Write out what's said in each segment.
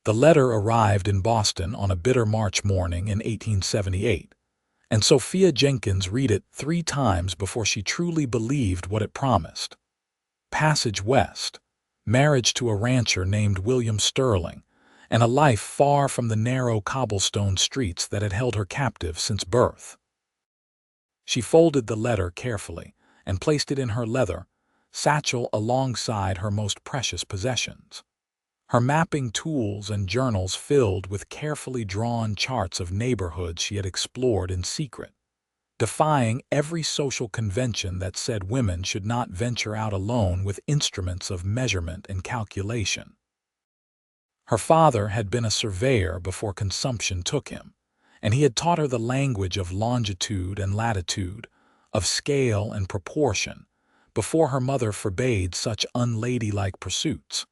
The letter arrived in Boston on a bitter March morning in 1878, and Sophia Jenkins read it 3 times before she truly believed what it promised. Passage west, marriage to a rancher named William Sterling, and a life far from the narrow cobblestone streets that had held her captive since birth. She folded the letter carefully and placed it in her leather satchel alongside her most precious possessions. Her mapping tools and journals filled with carefully drawn charts of neighborhoods she had explored in secret, defying every social convention that said women should not venture out alone with instruments of measurement and calculation. Her father had been a surveyor before consumption took him, and he had taught her the language of longitude and latitude, of scale and proportion, before her mother forbade such unladylike pursuits.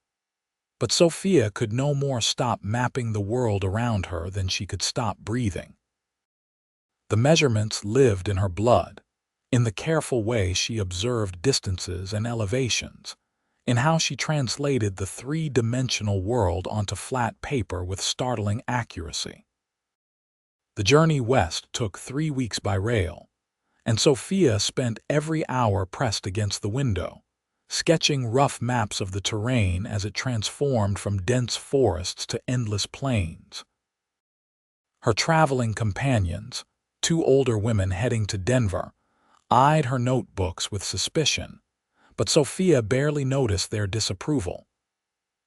But Sophia could no more stop mapping the world around her than she could stop breathing. The measurements lived in her blood, in the careful way she observed distances and elevations, in how she translated the 3-dimensional world onto flat paper with startling accuracy. The journey west took 3 weeks by rail, and Sophia spent every hour pressed against the window, sketching rough maps of the terrain as it transformed from dense forests to endless plains. Her traveling companions, 2 older women heading to Denver, eyed her notebooks with suspicion, but Sophia barely noticed their disapproval.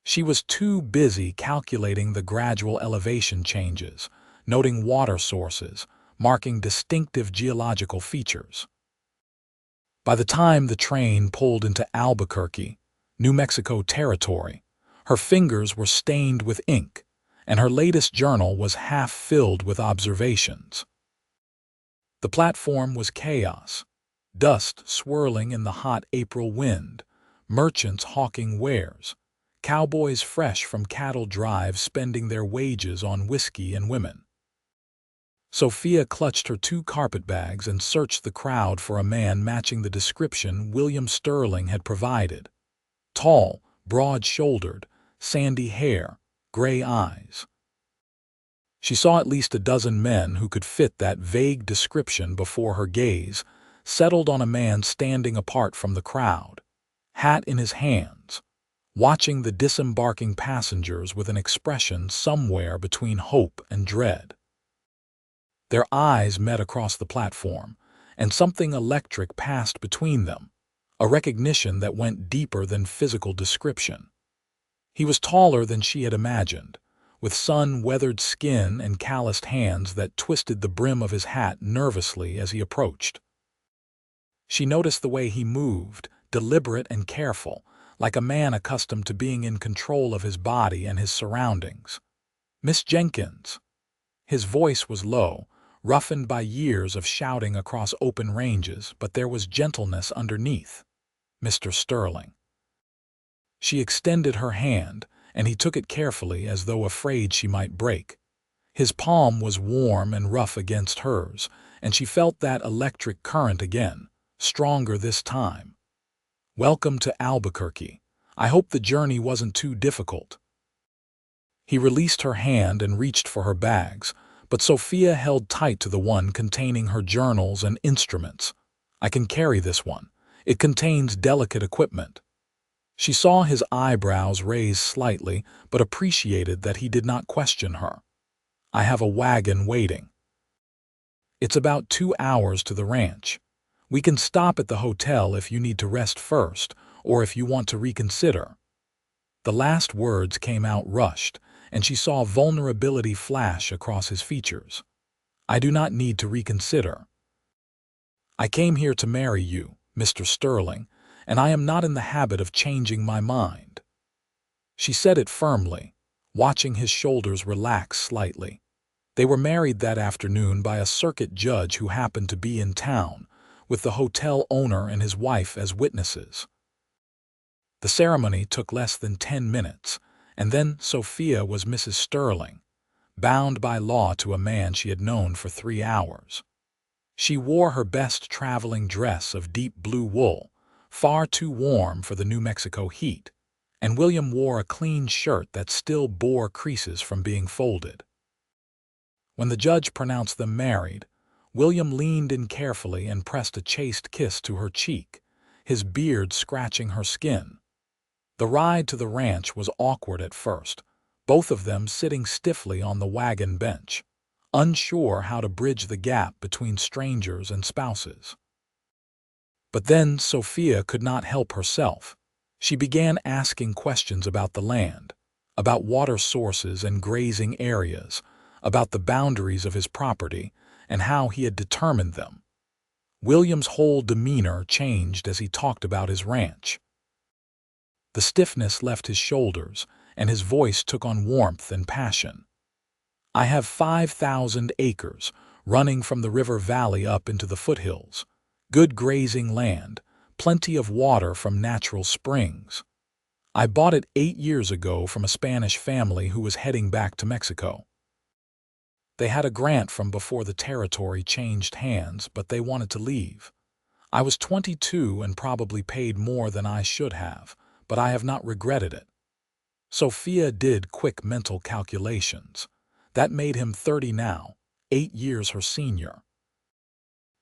She was too busy calculating the gradual elevation changes, noting water sources, marking distinctive geological features. By the time the train pulled into Albuquerque, New Mexico territory, her fingers were stained with ink, and her latest journal was half filled with observations. The platform was chaos, dust swirling in the hot April wind, merchants hawking wares, cowboys fresh from cattle drives spending their wages on whiskey and women. Sophia clutched her 2 carpetbags and searched the crowd for a man matching the description William Sterling had provided. Tall, broad-shouldered, sandy hair, gray eyes. She saw at least a dozen men who could fit that vague description before her gaze settled on a man standing apart from the crowd, hat in his hands, watching the disembarking passengers with an expression somewhere between hope and dread. Their eyes met across the platform, and something electric passed between them, a recognition that went deeper than physical description. He was taller than she had imagined, with sun-weathered skin and calloused hands that twisted the brim of his hat nervously as he approached. She noticed the way he moved, deliberate and careful, like a man accustomed to being in control of his body and his surroundings. "Miss Jenkins." His voice was low, roughened by years of shouting across open ranges, but there was gentleness underneath. "Mr. Sterling." She extended her hand, and he took it carefully as though afraid she might break. His palm was warm and rough against hers, and she felt that electric current again, stronger this time. "Welcome to Albuquerque. I hope the journey wasn't too difficult." He released her hand and reached for her bags, but Sophia held tight to the one containing her journals and instruments. "I can carry this one. It contains delicate equipment." She saw his eyebrows raise slightly, but appreciated that he did not question her. "I have a wagon waiting." "It's about 2 hours to the ranch. We can stop at the hotel if you need to rest first, or if you want to reconsider." The last words came out rushed, and she saw vulnerability flash across his features. "I do not need to reconsider. I came here to marry you, Mr. Sterling, and I am not in the habit of changing my mind." She said it firmly, watching his shoulders relax slightly. They were married that afternoon by a circuit judge who happened to be in town, with the hotel owner and his wife as witnesses. The ceremony took less than 10 minutes, and then Sophia was Mrs. Sterling, bound by law to a man she had known for 3 hours. She wore her best traveling dress of deep blue wool, far too warm for the New Mexico heat, and William wore a clean shirt that still bore creases from being folded. When the judge pronounced them married, William leaned in carefully and pressed a chaste kiss to her cheek, his beard scratching her skin. The ride to the ranch was awkward at first, both of them sitting stiffly on the wagon bench, unsure how to bridge the gap between strangers and spouses. But then Sophia could not help herself. She began asking questions about the land, about water sources and grazing areas, about the boundaries of his property and how he had determined them. William's whole demeanor changed as he talked about his ranch. The stiffness left his shoulders, and his voice took on warmth and passion. "I have 5,000 acres, running from the river valley up into the foothills, good grazing land, plenty of water from natural springs. I bought it 8 years ago from a Spanish family who was heading back to Mexico. They had a grant from before the territory changed hands, but they wanted to leave. I was 22 and probably paid more than I should have, but I have not regretted it." Sophia did quick mental calculations. That made him 30 now, 8 years her senior.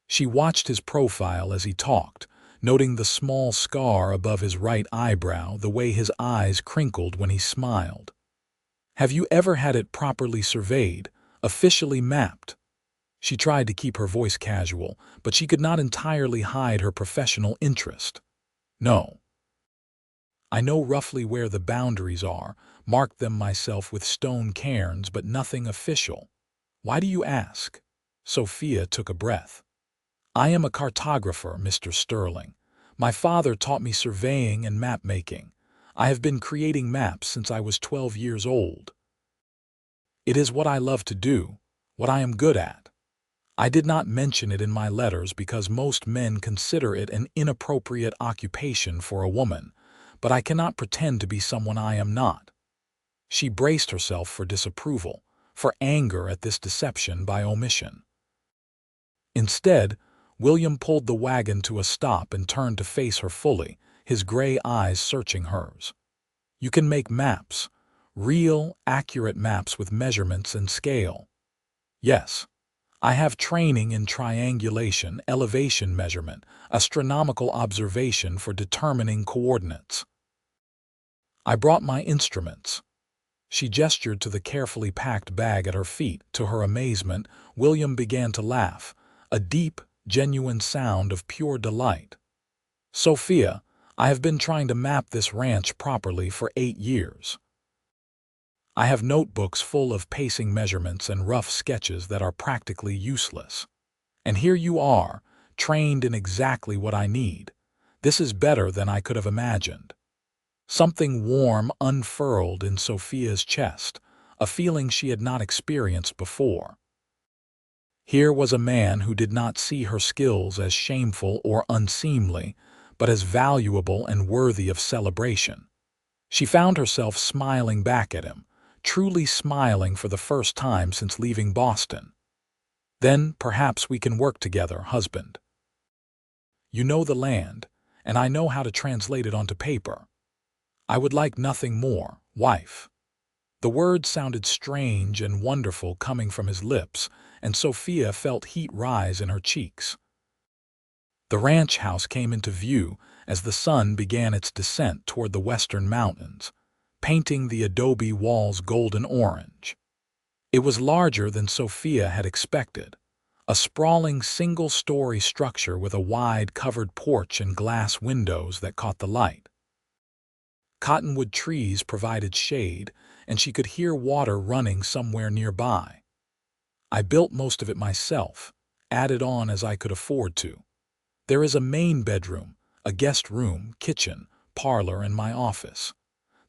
She watched his profile as he talked, noting the small scar above his right eyebrow, the way his eyes crinkled when he smiled. "Have you ever had it properly surveyed, officially mapped?" She tried to keep her voice casual, but she could not entirely hide her professional interest. "No. I know roughly where the boundaries are, marked them myself with stone cairns, but nothing official." "Why do you ask?" Sophia took a breath. "I am a cartographer, Mr. Sterling. My father taught me surveying and map-making. I have been creating maps since I was 12 years old. It is what I love to do, what I am good at. I did not mention it in my letters because most men consider it an inappropriate occupation for a woman, but I cannot pretend to be someone I am not." She braced herself for disapproval, for anger at this deception by omission. Instead, William pulled the wagon to a stop and turned to face her fully, his gray eyes searching hers. "You can make maps, real, accurate maps with measurements and scale." "Yes. I have training in triangulation, elevation measurement, astronomical observation for determining coordinates. I brought my instruments." She gestured to the carefully packed bag at her feet. To her amazement, William began to laugh, a deep, genuine sound of pure delight. "Sophia, I have been trying to map this ranch properly for 8 years. I have notebooks full of pacing measurements and rough sketches that are practically useless. And here you are, trained in exactly what I need. This is better than I could have imagined." Something warm unfurled in Sophia's chest, a feeling she had not experienced before. Here was a man who did not see her skills as shameful or unseemly, but as valuable and worthy of celebration. She found herself smiling back at him, truly smiling for the first time since leaving Boston. "Then perhaps we can work together, husband. You know the land, and I know how to translate it onto paper. I would like nothing more, wife." The words sounded strange and wonderful coming from his lips, and Sophia felt heat rise in her cheeks. The ranch house came into view as the sun began its descent toward the western mountains, painting the adobe walls golden orange. It was larger than Sophia had expected, a sprawling single-story structure with a wide covered porch and glass windows that caught the light. Cottonwood trees provided shade, and she could hear water running somewhere nearby. "I built most of it myself, added on as I could afford to. There is a main bedroom, a guest room, kitchen, parlor, and my office.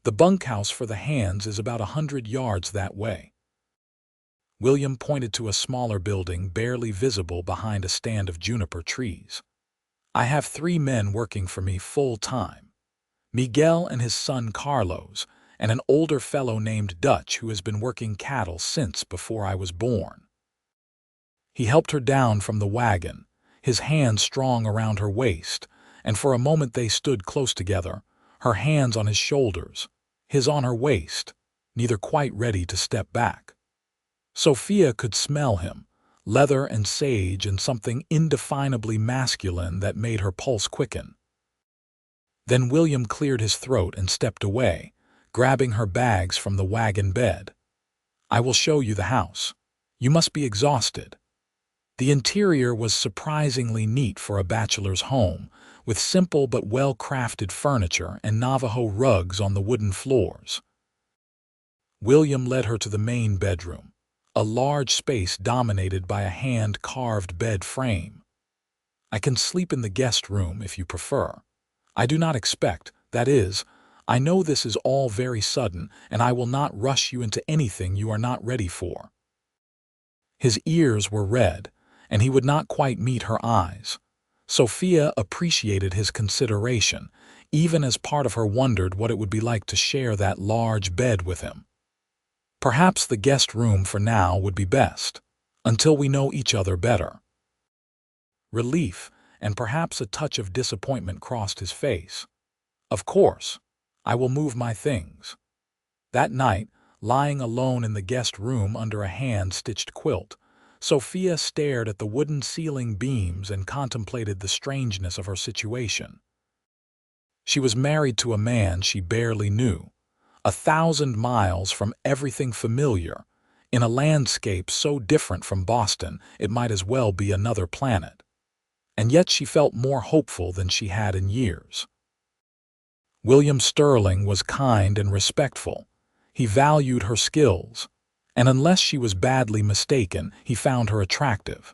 The bunkhouse for the hands is about 100 yards that way." William pointed to a smaller building barely visible behind a stand of juniper trees. "I have 3 men working for me full-time. Miguel and his son Carlos, and an older fellow named Dutch who has been working cattle since before I was born." He helped her down from the wagon, his hands strong around her waist, and for a moment they stood close together, her hands on his shoulders, his on her waist, neither quite ready to step back. Sophia could smell him, leather and sage and something indefinably masculine that made her pulse quicken. Then William cleared his throat and stepped away, grabbing her bags from the wagon bed. "I will show you the house. You must be exhausted." The interior was surprisingly neat for a bachelor's home, with simple but well-crafted furniture and Navajo rugs on the wooden floors. William led her to the main bedroom, a large space dominated by a hand-carved bed frame. "I can sleep in the guest room if you prefer. I do not expect, that is, I know this is all very sudden, and I will not rush you into anything you are not ready for." His ears were red, and he would not quite meet her eyes. Sophia appreciated his consideration, even as part of her wondered what it would be like to share that large bed with him. Perhaps the guest room for now would be best, until we know each other better. Relief and perhaps a touch of disappointment crossed his face. "Of course, I will move my things." That night, lying alone in the guest room under a hand-stitched quilt, Sophia stared at the wooden ceiling beams and contemplated the strangeness of her situation. She was married to a man she barely knew, 1,000 miles from everything familiar, in a landscape so different from Boston it might as well be another planet. And yet she felt more hopeful than she had in years. William Sterling was kind and respectful. He valued her skills, and unless she was badly mistaken, he found her attractive.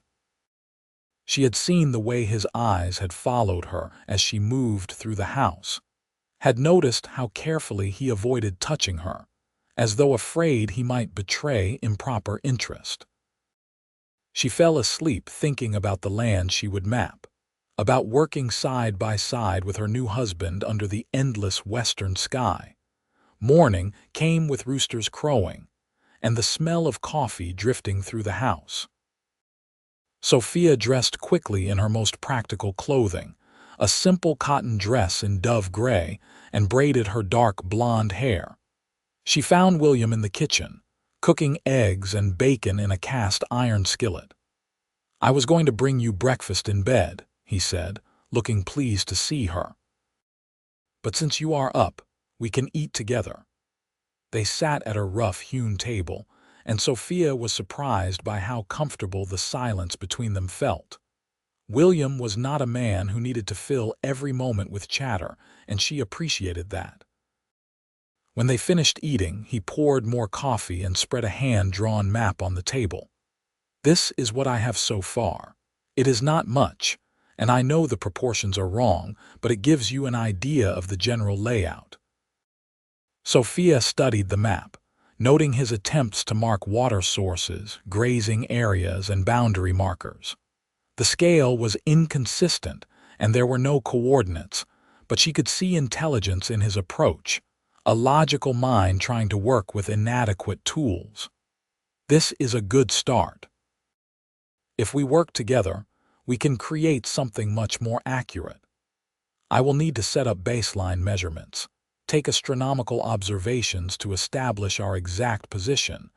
She had seen the way his eyes had followed her as she moved through the house, had noticed how carefully he avoided touching her, as though afraid he might betray improper interest. She fell asleep thinking about the land she would map, about working side by side with her new husband under the endless western sky. Morning came with roosters crowing, and the smell of coffee drifting through the house. Sophia dressed quickly in her most practical clothing, a simple cotton dress in dove gray, and braided her dark blonde hair. She found William in the kitchen, cooking eggs and bacon in a cast-iron skillet. "I was going to bring you breakfast in bed," he said, looking pleased to see her. "But since you are up, we can eat together." They sat at a rough-hewn table, and Sophia was surprised by how comfortable the silence between them felt. William was not a man who needed to fill every moment with chatter, and she appreciated that. When they finished eating, he poured more coffee and spread a hand-drawn map on the table. "This is what I have so far. It is not much, and I know the proportions are wrong, but it gives you an idea of the general layout." Sophia studied the map, noting his attempts to mark water sources, grazing areas, and boundary markers. The scale was inconsistent, and there were no coordinates, but she could see intelligence in his approach, a logical mind trying to work with inadequate tools. This is a good start. If we work together, we can create something much more accurate. I will need to set up baseline measurements, take astronomical observations to establish our exact position.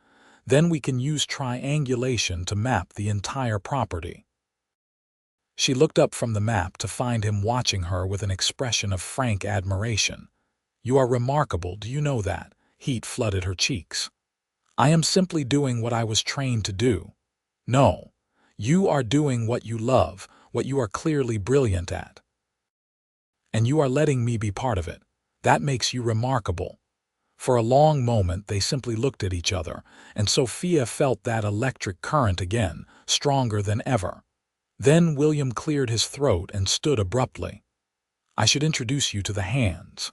Then we can use triangulation to map the entire property. She looked up from the map to find him watching her with an expression of frank admiration. "You are remarkable, do you know that?" Heat flooded her cheeks. "I am simply doing what I was trained to do." "No, you are doing what you love, what you are clearly brilliant at. And you are letting me be part of it. That makes you remarkable." For a long moment they simply looked at each other, and Sophia felt that electric current again, stronger than ever. Then William cleared his throat and stood abruptly. "I should introduce you to the hands.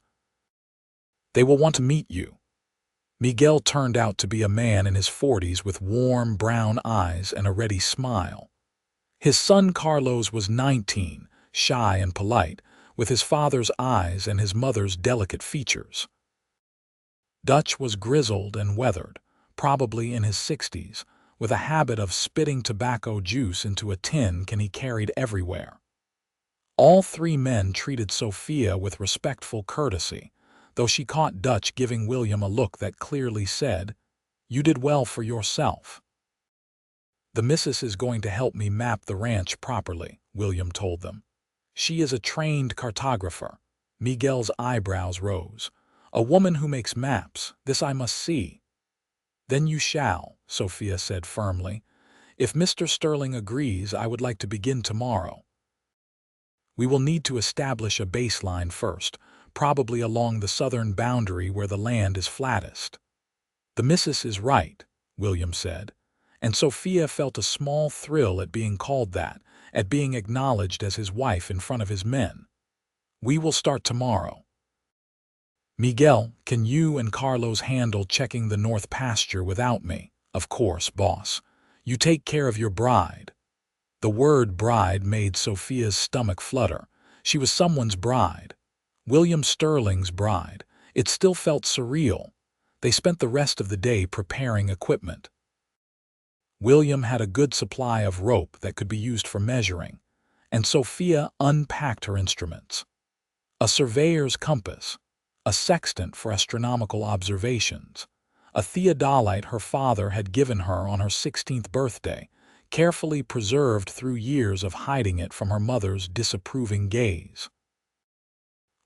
They will want to meet you." Miguel turned out to be a man in his 40s with warm brown eyes and a ready smile. His son Carlos was 19, shy and polite, with his father's eyes and his mother's delicate features. Dutch was grizzled and weathered, probably in his 60s, with a habit of spitting tobacco juice into a tin can he carried everywhere. All three men treated Sophia with respectful courtesy, though she caught Dutch giving William a look that clearly said, "You did well for yourself." "The missus is going to help me map the ranch properly," William told them. "She is a trained cartographer." Miguel's eyebrows rose. "A woman who makes maps, this I must see." "Then you shall," Sophia said firmly. "If Mr. Sterling agrees, I would like to begin tomorrow. We will need to establish a baseline first, probably along the southern boundary where the land is flattest." "The missus is right," William said, and Sophia felt a small thrill at being called that, at being acknowledged as his wife in front of his men. "We will start tomorrow. Miguel, can you and Carlos handle checking the north pasture without me?" "Of course, boss. You take care of your bride." The word bride made Sophia's stomach flutter. She was someone's bride. William Sterling's bride. It still felt surreal. They spent the rest of the day preparing equipment. William had a good supply of rope that could be used for measuring, and Sophia unpacked her instruments. A surveyor's compass, a sextant for astronomical observations, a theodolite her father had given her on her 16th birthday, carefully preserved through years of hiding it from her mother's disapproving gaze.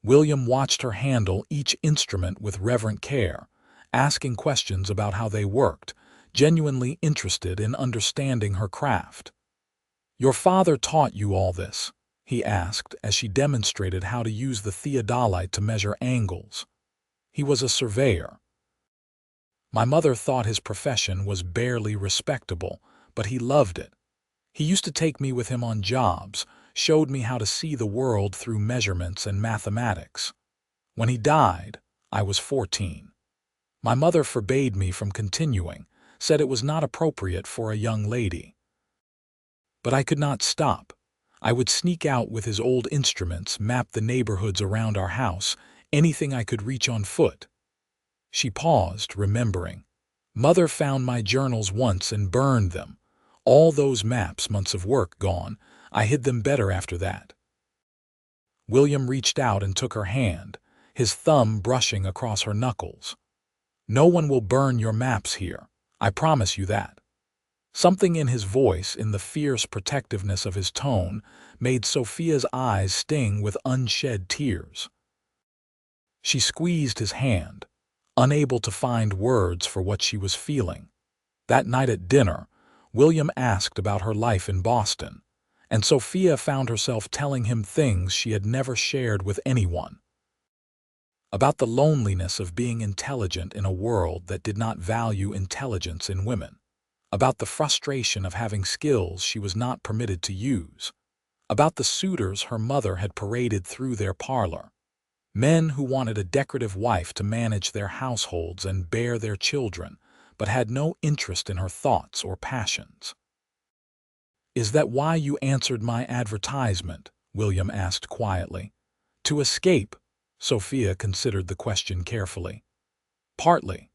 William watched her handle each instrument with reverent care, asking questions about how they worked, genuinely interested in understanding her craft. "Your father taught you all this?" he asked as she demonstrated how to use the theodolite to measure angles. "He was a surveyor. My mother thought his profession was barely respectable, but he loved it. He used to take me with him on jobs, showed me how to see the world through measurements and mathematics. When he died, I was 14. My mother forbade me from continuing, said it was not appropriate for a young lady. But I could not stop. I would sneak out with his old instruments, map the neighborhoods around our house, anything I could reach on foot." She paused, remembering. "Mother found my journals once and burned them. All those maps, months of work gone. I hid them better after that." William reached out and took her hand, his thumb brushing across her knuckles. "No one will burn your maps here. I promise you that." Something in his voice, in the fierce protectiveness of his tone, made Sophia's eyes sting with unshed tears. She squeezed his hand, unable to find words for what she was feeling. That night at dinner, William asked about her life in Boston, and Sophia found herself telling him things she had never shared with anyone. About the loneliness of being intelligent in a world that did not value intelligence in women. About the frustration of having skills she was not permitted to use. About the suitors her mother had paraded through their parlor. Men who wanted a decorative wife to manage their households and bear their children, but had no interest in her thoughts or passions. "Is that why you answered my advertisement?" William asked quietly. "To escape?" Sophia considered the question carefully. "Partly.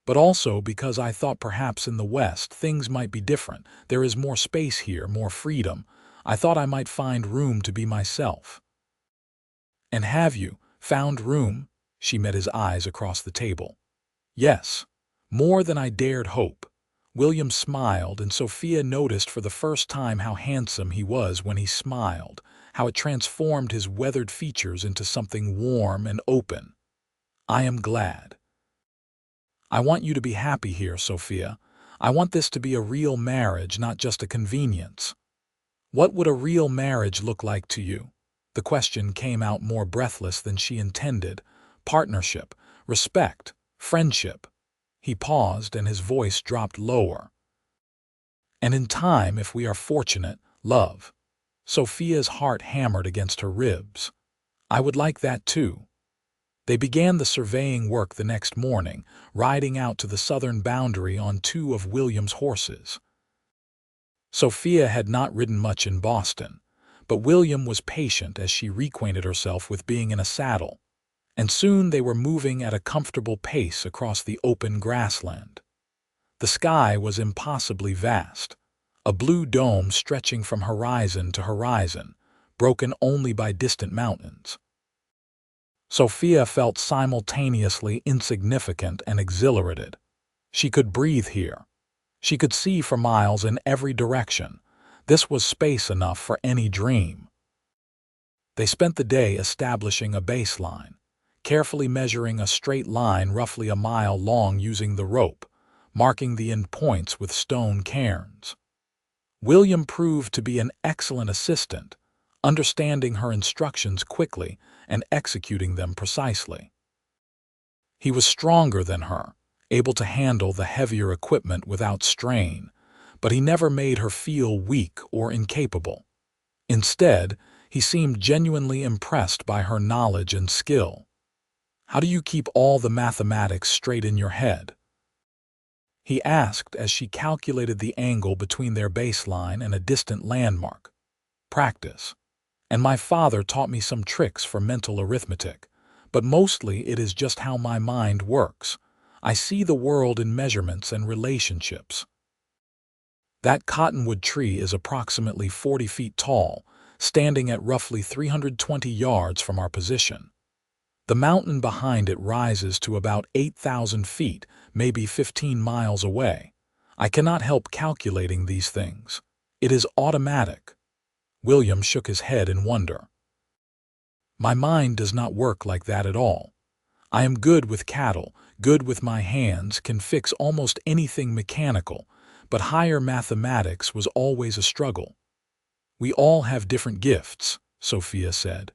But also because I thought perhaps in the West things might be different. There is more space here, more freedom. I thought I might find room to be myself." "And have you found room?" She met his eyes across the table. "Yes. More than I dared hope." William smiled, and Sophia noticed for the first time how handsome he was when he smiled, how it transformed his weathered features into something warm and open. "I am glad. I want you to be happy here, Sophia. I want this to be a real marriage, not just a convenience." "What would a real marriage look like to you?" The question came out more breathless than she intended. "Partnership, respect, friendship." He paused, and his voice dropped lower. "And in time, if we are fortunate, love." Sophia's heart hammered against her ribs. "I would like that too." They began the surveying work the next morning, riding out to the southern boundary on 2 of William's horses. Sophia had not ridden much in Boston, but William was patient as she reacquainted herself with being in a saddle, and soon they were moving at a comfortable pace across the open grassland. The sky was impossibly vast, a blue dome stretching from horizon to horizon, broken only by distant mountains. Sophia felt simultaneously insignificant and exhilarated. She could breathe here. She could see for miles in every direction. This was space enough for any dream. They spent the day establishing a baseline, carefully measuring a straight line roughly a mile long using the rope, marking the end points with stone cairns. William proved to be an excellent assistant, understanding her instructions quickly and executing them precisely. He was stronger than her, able to handle the heavier equipment without strain, but he never made her feel weak or incapable. Instead, he seemed genuinely impressed by her knowledge and skill. "How do you keep all the mathematics straight in your head?" he asked as she calculated the angle between their baseline and a distant landmark. "Practice. And my father taught me some tricks for mental arithmetic, but mostly it is just how my mind works. I see the world in measurements and relationships." That cottonwood tree is approximately 40 feet tall, standing at roughly 320 yards from our position. The mountain behind it rises to about 8,000 feet, maybe 15 miles away. I cannot help calculating these things. It is automatic. William shook his head in wonder. "My mind does not work like that at all. I am good with cattle, good with my hands, can fix almost anything mechanical, but higher mathematics was always a struggle." "We all have different gifts," Sophia said.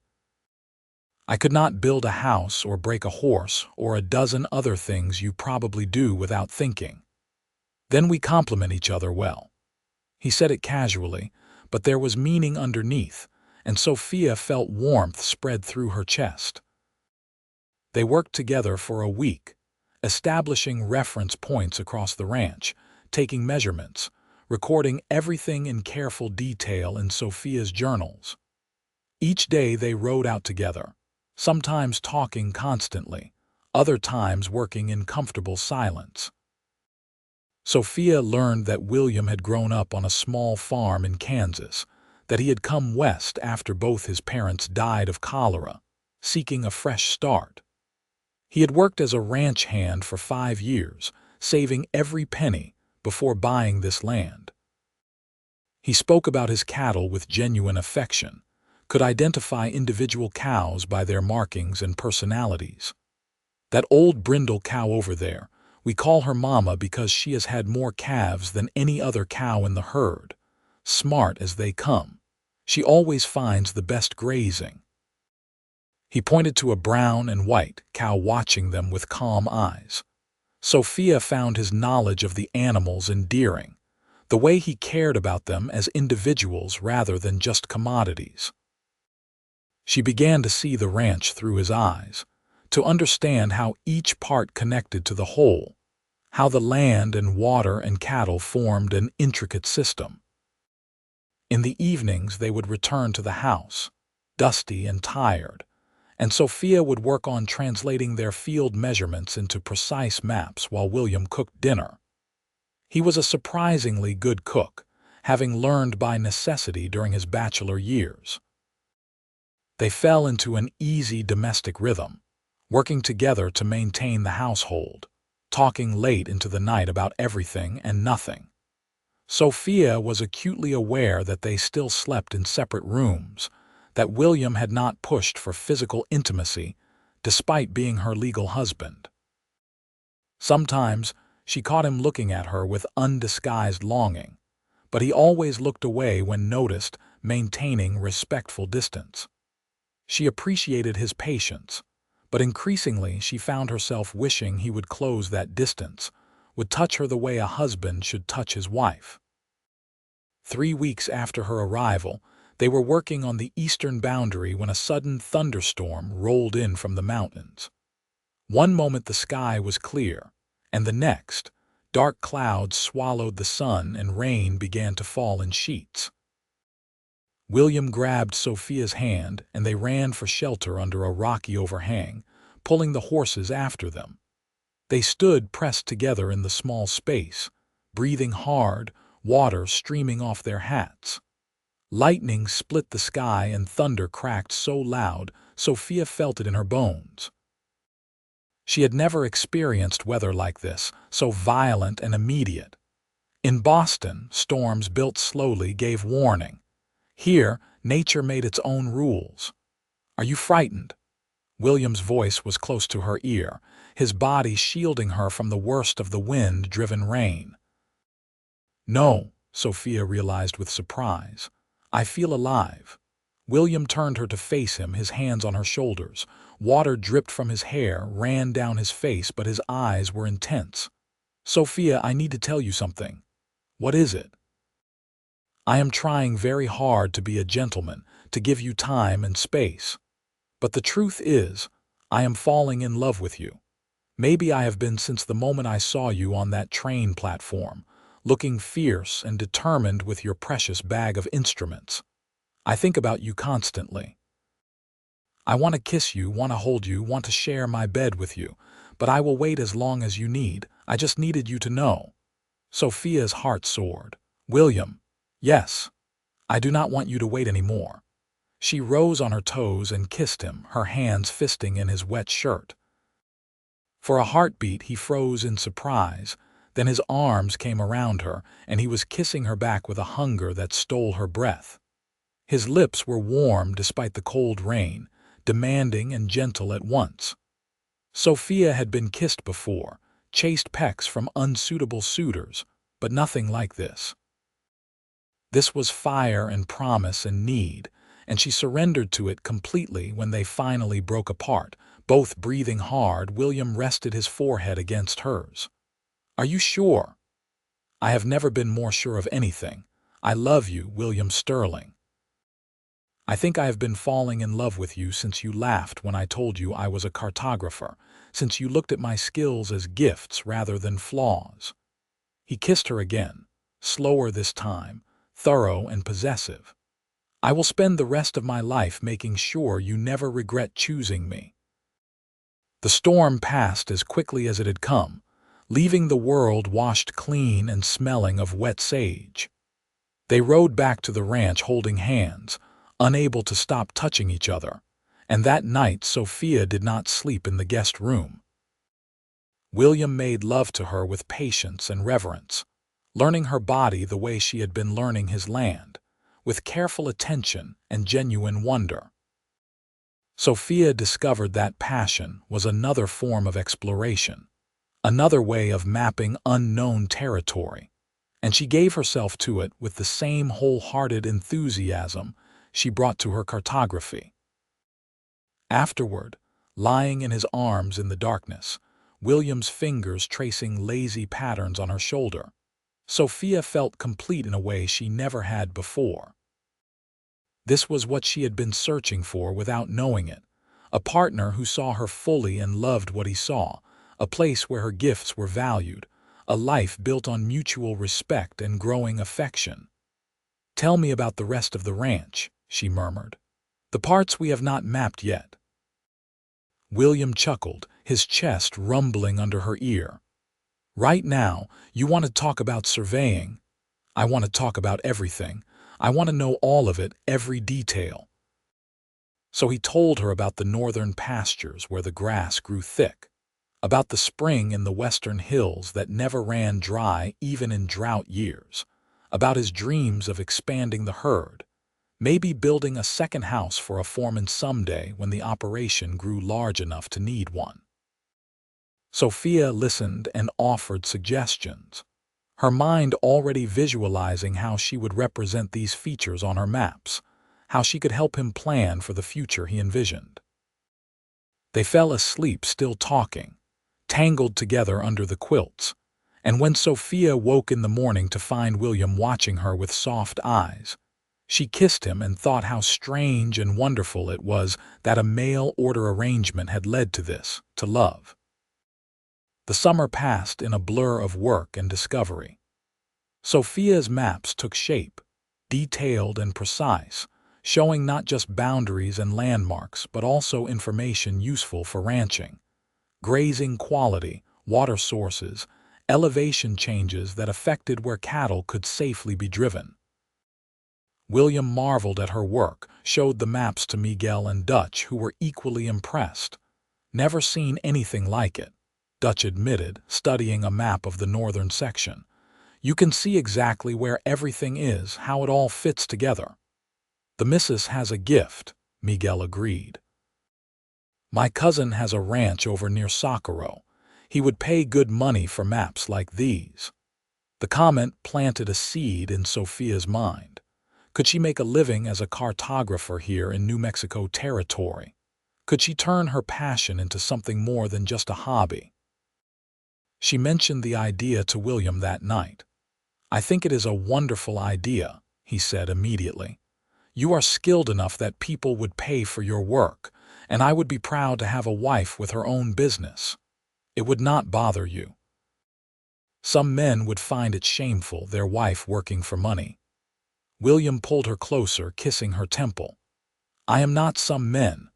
"I could not build a house or break a horse or a dozen other things you probably do without thinking. Then we complement each other well." He said it casually, but there was meaning underneath, and Sophia felt warmth spread through her chest. They worked together for a week, establishing reference points across the ranch, taking measurements, recording everything in careful detail in Sophia's journals. Each day they rode out together, sometimes talking constantly, other times working in comfortable silence. Sophia learned that William had grown up on a small farm in Kansas, that he had come west after both his parents died of cholera, seeking a fresh start. He had worked as a ranch hand for 5 years, saving every penny before buying this land. He spoke about his cattle with genuine affection, could identify individual cows by their markings and personalities. "That old brindle cow over there, we call her Mama because she has had more calves than any other cow in the herd. Smart as they come. She always finds the best grazing." He pointed to a brown and white cow watching them with calm eyes. Sophia found his knowledge of the animals endearing, the way he cared about them as individuals rather than just commodities. She began to see the ranch through his eyes, to understand how each part connected to the whole, how the land and water and cattle formed an intricate system. In the evenings they would return to the house, dusty and tired, and Sophia would work on translating their field measurements into precise maps while William cooked dinner. He was a surprisingly good cook, having learned by necessity during his bachelor years. They fell into an easy domestic rhythm, working together to maintain the household, talking late into the night about everything and nothing. Sophia was acutely aware that they still slept in separate rooms, that William had not pushed for physical intimacy, despite being her legal husband. Sometimes she caught him looking at her with undisguised longing, but he always looked away when noticed, maintaining respectful distance. She appreciated his patience, but increasingly she found herself wishing he would close that distance, would touch her the way a husband should touch his wife. 3 weeks after her arrival, they were working on the eastern boundary when a sudden thunderstorm rolled in from the mountains. One moment the sky was clear, and the next, dark clouds swallowed the sun and rain began to fall in sheets. William grabbed Sophia's hand and they ran for shelter under a rocky overhang, pulling the horses after them. They stood pressed together in the small space, breathing hard, water streaming off their hats. Lightning split the sky and thunder cracked so loud, Sophia felt it in her bones. She had never experienced weather like this, so violent and immediate. In Boston, storms built slowly gave warning. Here, nature made its own rules. "Are you frightened?" William's voice was close to her ear, his body shielding her from the worst of the wind-driven rain. "No," Sophia realized with surprise. "I feel alive." William turned her to face him, his hands on her shoulders. Water dripped from his hair, ran down his face, but his eyes were intense. "Sophia, I need to tell you something." "What is it?" "I am trying very hard to be a gentleman, to give you time and space. But the truth is, I am falling in love with you. Maybe I have been since the moment I saw you on that train platform, looking fierce and determined with your precious bag of instruments. I think about you constantly. I want to kiss you, want to hold you, want to share my bed with you, but I will wait as long as you need. I just needed you to know." Sophia's heart soared. "William, yes, I do not want you to wait any more." She rose on her toes and kissed him, her hands fisting in his wet shirt. For a heartbeat he froze in surprise, then his arms came around her, and he was kissing her back with a hunger that stole her breath. His lips were warm despite the cold rain, demanding and gentle at once. Sophia had been kissed before, chased pecks from unsuitable suitors, but nothing like this. This was fire and promise and need, and she surrendered to it completely when they finally broke apart. Both breathing hard, William rested his forehead against hers. "Are you sure?" "I have never been more sure of anything. I love you, William Sterling. I think I have been falling in love with you since you laughed when I told you I was a cartographer, since you looked at my skills as gifts rather than flaws." He kissed her again, slower this time, thorough and possessive. "I will spend the rest of my life making sure you never regret choosing me." The storm passed as quickly as it had come, leaving the world washed clean and smelling of wet sage. They rode back to the ranch holding hands, unable to stop touching each other, and that night Sophia did not sleep in the guest room. William made love to her with patience and reverence, learning her body the way she had been learning his land, with careful attention and genuine wonder. Sophia discovered that passion was another form of exploration, another way of mapping unknown territory, and she gave herself to it with the same wholehearted enthusiasm she brought to her cartography. Afterward, lying in his arms in the darkness, William's fingers tracing lazy patterns on her shoulder, Sophia felt complete in a way she never had before. This was what she had been searching for without knowing it, a partner who saw her fully and loved what he saw, a place where her gifts were valued, a life built on mutual respect and growing affection. "Tell me about the rest of the ranch," she murmured. "The parts we have not mapped yet." William chuckled, his chest rumbling under her ear. "Right now, you want to talk about surveying. I want to talk about everything. I want to know all of it, every detail." So he told her about the northern pastures where the grass grew thick, about the spring in the western hills that never ran dry even in drought years, about his dreams of expanding the herd, maybe building a second house for a foreman someday when the operation grew large enough to need one. Sophia listened and offered suggestions, her mind already visualizing how she would represent these features on her maps, how she could help him plan for the future he envisioned. They fell asleep still talking, tangled together under the quilts, and when Sophia woke in the morning to find William watching her with soft eyes, she kissed him and thought how strange and wonderful it was that a mail-order arrangement had led to this, to love. The summer passed in a blur of work and discovery. Sophia's maps took shape, detailed and precise, showing not just boundaries and landmarks but also information useful for ranching, grazing quality, water sources, elevation changes that affected where cattle could safely be driven. William marveled at her work, showed the maps to Miguel and Dutch, who were equally impressed. Never seen anything like it, Dutch admitted, studying a map of the northern section. You can see exactly where everything is, how it all fits together. The missus has a gift, Miguel agreed. My cousin has a ranch over near Socorro. He would pay good money for maps like these. The comment planted a seed in Sophia's mind. Could she make a living as a cartographer here in New Mexico territory? Could she turn her passion into something more than just a hobby? She mentioned the idea to William that night. I think it is a wonderful idea, he said immediately. You are skilled enough that people would pay for your work, and I would be proud to have a wife with her own business. It would not bother you. Some men would find it shameful, their wife working for money. William pulled her closer, kissing her temple. I am not some men.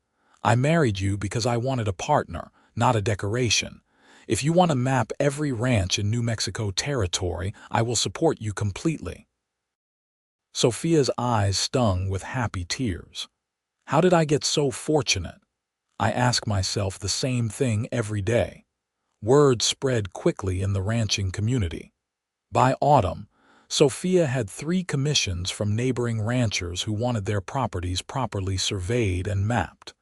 I married you because I wanted a partner, not a decoration. If you want to map every ranch in New Mexico territory, I will support you completely. Sophia's eyes stung with happy tears. How did I get so fortunate? I ask myself the same thing every day. Word spread quickly in the ranching community. By autumn, Sophia had 3 commissions from neighboring ranchers who wanted their properties properly surveyed and mapped.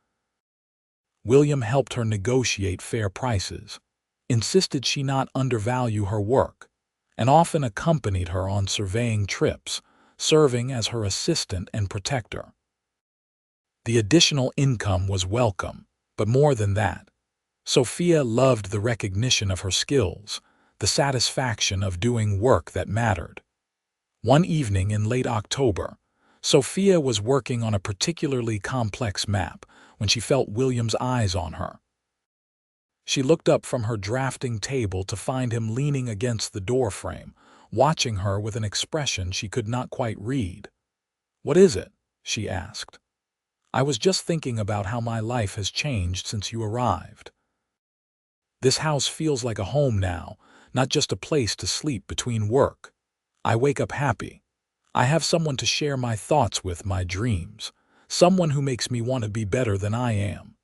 William helped her negotiate fair prices, insisted she not undervalue her work, and often accompanied her on surveying trips, serving as her assistant and protector. The additional income was welcome, but more than that, Sophia loved the recognition of her skills, the satisfaction of doing work that mattered. One evening in late October, Sophia was working on a particularly complex map when she felt William's eyes on her. She looked up from her drafting table to find him leaning against the doorframe, watching her with an expression she could not quite read. "What is it?" she asked. "I was just thinking about how my life has changed since you arrived. This house feels like a home now, not just a place to sleep between work. I wake up happy. I have someone to share my thoughts with, my dreams, someone who makes me want to be better than I am."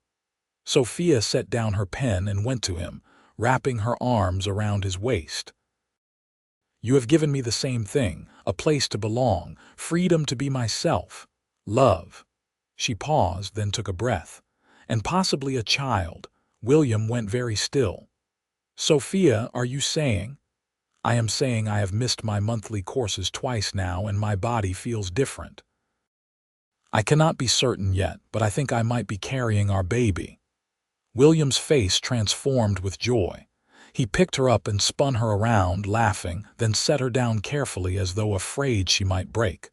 Sophia set down her pen and went to him, wrapping her arms around his waist. "You have given me the same thing, a place to belong, freedom to be myself, love." She paused, then took a breath. "And possibly a child." William went very still. "Sophia, are you saying?" "I am saying I have missed my monthly courses twice now and my body feels different. I cannot be certain yet, but I think I might be carrying our baby." William's face transformed with joy. He picked her up and spun her around, laughing, then set her down carefully as though afraid she might break.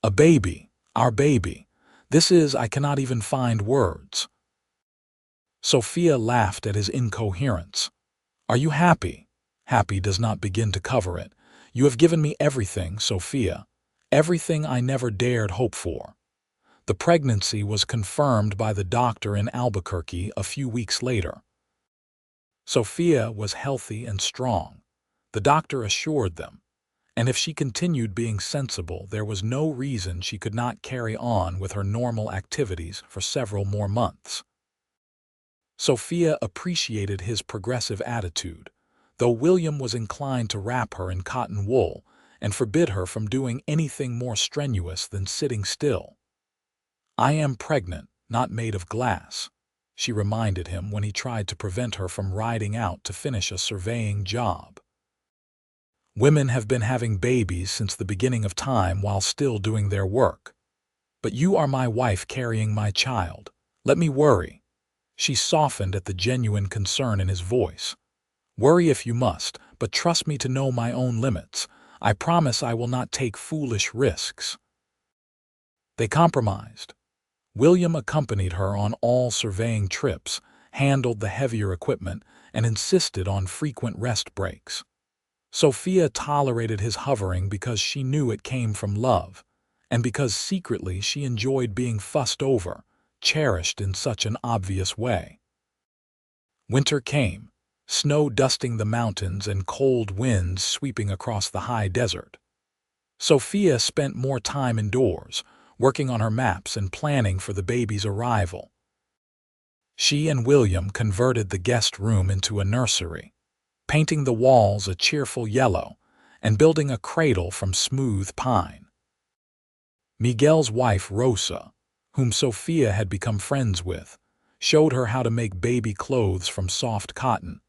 "A baby, our baby. I cannot even find words." Sophia laughed at his incoherence. "Are you happy?" "Happy does not begin to cover it. You have given me everything, Sophia. Everything I never dared hope for." The pregnancy was confirmed by the doctor in Albuquerque a few weeks later. Sophia was healthy and strong, the doctor assured them, and if she continued being sensible, there was no reason she could not carry on with her normal activities for several more months. Sophia appreciated his progressive attitude, though William was inclined to wrap her in cotton wool and forbid her from doing anything more strenuous than sitting still. "I am pregnant, not made of glass," she reminded him when he tried to prevent her from riding out to finish a surveying job. "Women have been having babies since the beginning of time while still doing their work. But you are my wife carrying my child. Let me worry." She softened at the genuine concern in his voice. "Worry if you must, but trust me to know my own limits. I promise I will not take foolish risks." They compromised. William accompanied her on all surveying trips, handled the heavier equipment, and insisted on frequent rest breaks. Sophia tolerated his hovering because she knew it came from love, and because secretly she enjoyed being fussed over, cherished in such an obvious way. Winter came, snow dusting the mountains and cold winds sweeping across the high desert. Sophia spent more time indoors, working on her maps and planning for the baby's arrival. She and William converted the guest room into a nursery, painting the walls a cheerful yellow and building a cradle from smooth pine. Miguel's wife, Rosa, whom Sophia had become friends with, showed her how to make baby clothes from soft cotton,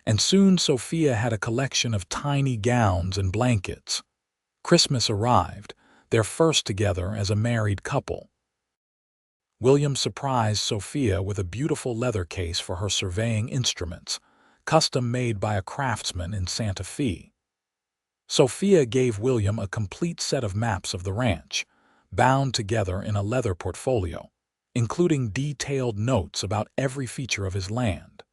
and soon Sophia had a collection of tiny gowns and blankets. Christmas arrived, their first together as a married couple. William surprised Sophia with a beautiful leather case for her surveying instruments, custom made by a craftsman in Santa Fe. Sophia gave William a complete set of maps of the ranch, bound together in a leather portfolio, including detailed notes about every feature of his land.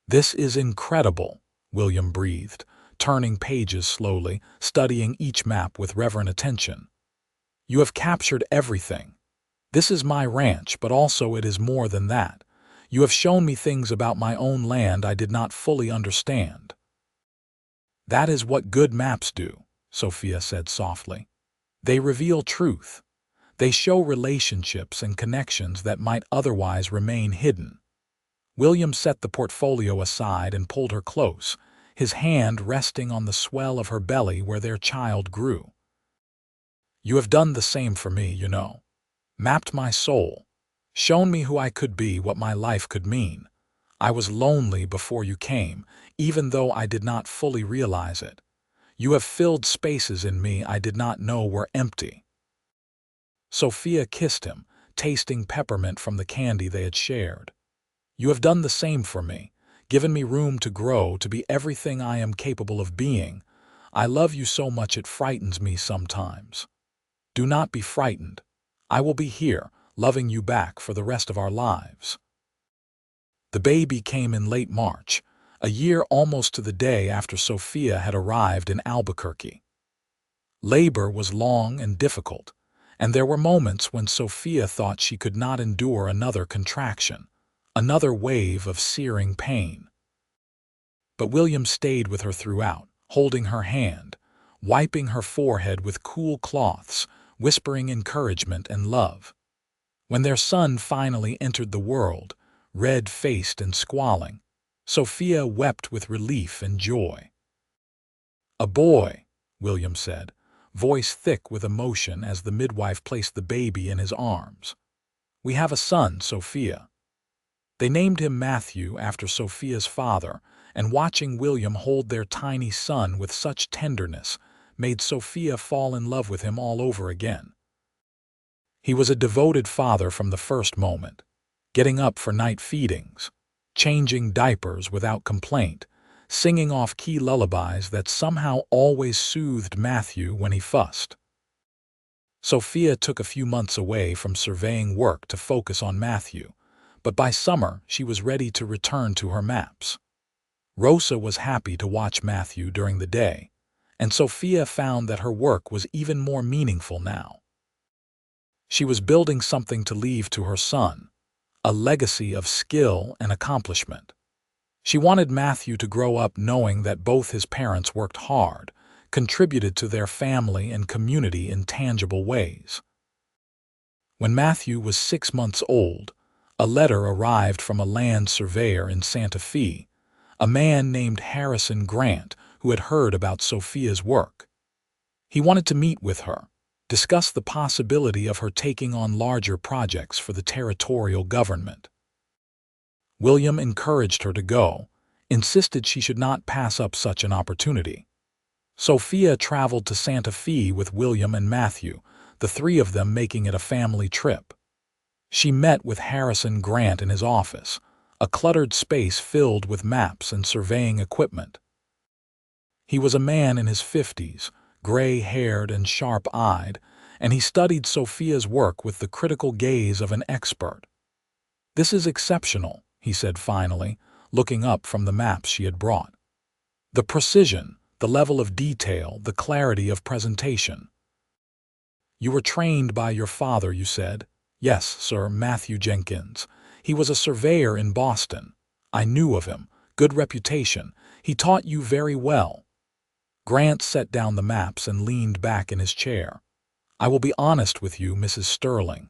"This is incredible," William breathed, turning pages slowly, studying each map with reverent attention. "You have captured everything. This is my ranch, but also it is more than that. You have shown me things about my own land I did not fully understand." "That is what good maps do," Sophia said softly. "They reveal truth. They show relationships and connections that might otherwise remain hidden." William set the portfolio aside and pulled her close, his hand resting on the swell of her belly where their child grew. "You have done the same for me, you know. Mapped my soul, shown me who I could be, what my life could mean. I was lonely before you came, even though I did not fully realize it. You have filled spaces in me I did not know were empty." Sophia kissed him, tasting peppermint from the candy they had shared. "You have done the same for me, given me room to grow, to be everything I am capable of being. I love you so much it frightens me sometimes. Do not be frightened. I will be here, loving you back for the rest of our lives." The baby came in late March, a year almost to the day after Sophia had arrived in Albuquerque. Labor was long and difficult, and there were moments when Sophia thought she could not endure another contraction, another wave of searing pain. But William stayed with her throughout, holding her hand, wiping her forehead with cool cloths, whispering encouragement and love. When their son finally entered the world, red-faced and squalling, Sophia wept with relief and joy. "A boy," William said, voice thick with emotion as the midwife placed the baby in his arms. "We have a son, Sophia." They named him Matthew after Sophia's father, and watching William hold their tiny son with such tenderness made Sophia fall in love with him all over again. He was a devoted father from the first moment, getting up for night feedings, changing diapers without complaint, singing off key lullabies that somehow always soothed Matthew when he fussed. Sophia took a few months away from surveying work to focus on Matthew, but by summer she was ready to return to her maps. Rosa was happy to watch Matthew during the day, and Sophia found that her work was even more meaningful now. She was building something to leave to her son, a legacy of skill and accomplishment. She wanted Matthew to grow up knowing that both his parents worked hard, contributed to their family and community in tangible ways. When Matthew was 6 months old, a letter arrived from a land surveyor in Santa Fe, a man named Harrison Grant who had heard about Sophia's work. He wanted to meet with her, discuss the possibility of her taking on larger projects for the territorial government. William encouraged her to go, insisted she should not pass up such an opportunity. Sophia traveled to Santa Fe with William and Matthew, the three of them making it a family trip. She met with Harrison Grant in his office, a cluttered space filled with maps and surveying equipment. He was a man in his 50s, gray-haired and sharp-eyed, and he studied Sophia's work with the critical gaze of an expert. "This is exceptional," he said finally, looking up from the maps she had brought. "The precision, the level of detail, the clarity of presentation." "You were trained by your father, you said?" "Yes, sir, Matthew Jenkins. He was a surveyor in Boston. I knew of him. Good reputation. He taught you very well." Grant set down the maps and leaned back in his chair. "I will be honest with you, Mrs. Sterling.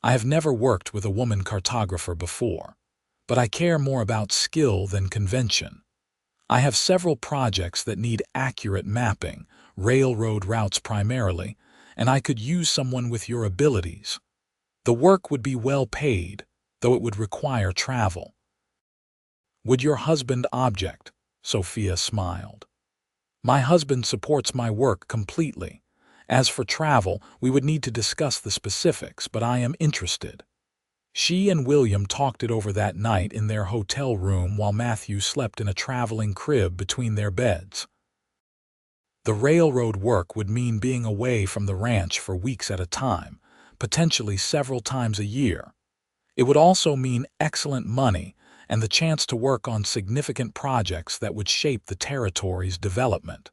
I have never worked with a woman cartographer before, but I care more about skill than convention. I have several projects that need accurate mapping, railroad routes primarily, and I could use someone with your abilities. The work would be well paid, though it would require travel." "Would your husband object?" Sophia smiled. "My husband supports my work completely. As for travel, we would need to discuss the specifics, but I am interested." She and William talked it over that night in their hotel room while Matthew slept in a traveling crib between their beds. The railroad work would mean being away from the ranch for weeks at a time, potentially several times a year. It would also mean excellent money and the chance to work on significant projects that would shape the territory's development.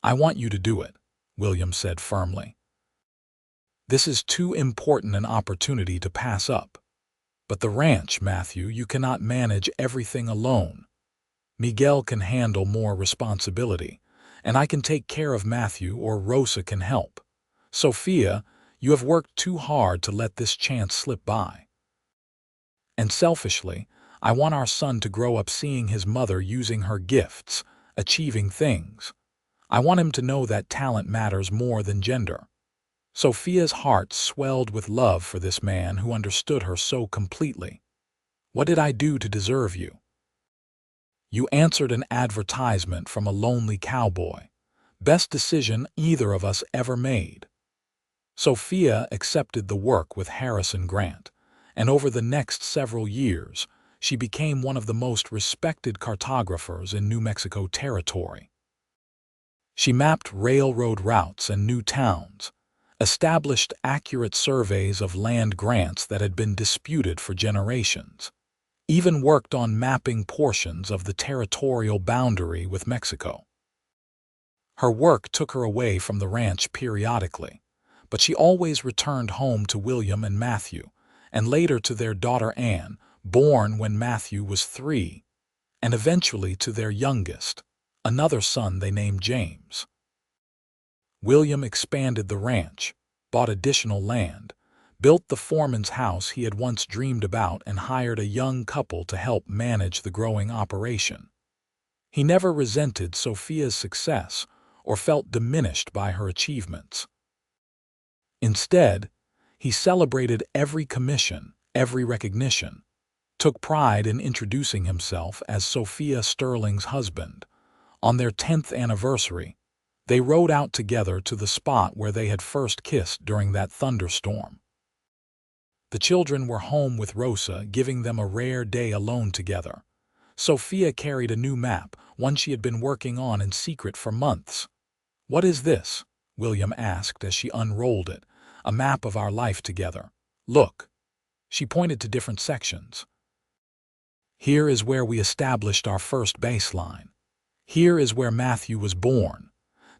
"I want you to do it," William said firmly. "This is too important an opportunity to pass up." "But the ranch, Matthew, you cannot manage everything alone. Miguel can handle more responsibility, and I can take care of Matthew, or Rosa can help. Sophia, you have worked too hard to let this chance slip by. And selfishly, I want our son to grow up seeing his mother using her gifts, achieving things. I want him to know that talent matters more than gender." Sophia's heart swelled with love for this man who understood her so completely. "What did I do to deserve you?" "You answered an advertisement from a lonely cowboy. Best decision either of us ever made." Sophia accepted the work with Harrison Grant, and over the next several years, she became one of the most respected cartographers in New Mexico Territory. She mapped railroad routes and new towns, established accurate surveys of land grants that had been disputed for generations, even worked on mapping portions of the territorial boundary with Mexico. Her work took her away from the ranch periodically, but she always returned home to William and Matthew, and later to their daughter Anne, born when Matthew was 3, and eventually to their youngest, another son they named James. William expanded the ranch, bought additional land, built the foreman's house he had once dreamed about, and hired a young couple to help manage the growing operation. He never resented Sophia's success or felt diminished by her achievements. Instead, he celebrated every commission, every recognition, took pride in introducing himself as Sophia Sterling's husband. On their 10th anniversary, they rode out together to the spot where they had first kissed during that thunderstorm. The children were home with Rosa, giving them a rare day alone together. Sophia carried a new map, one she had been working on in secret for months. "What is this?" William asked as she unrolled it. "A map of our life together. Look." She pointed to different sections. "Here is where we established our first baseline. Here is where Matthew was born.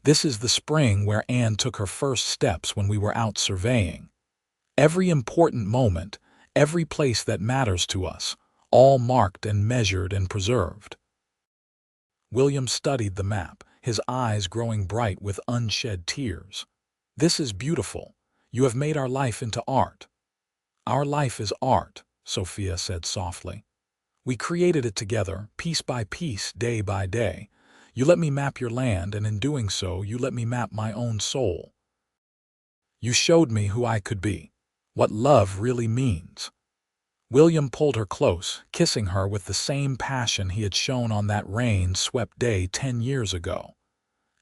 This is the spring where Anne took her first steps when we were out surveying. Every important moment, every place that matters to us, all marked and measured and preserved." William studied the map, his eyes growing bright with unshed tears. "This is beautiful. You have made our life into art." "Our life is art," Sophia said softly. "We created it together, piece by piece, day by day. You let me map your land, and in doing so, you let me map my own soul. You showed me who I could be, what love really means." William pulled her close, kissing her with the same passion he had shown on that rain-swept day 10 years ago.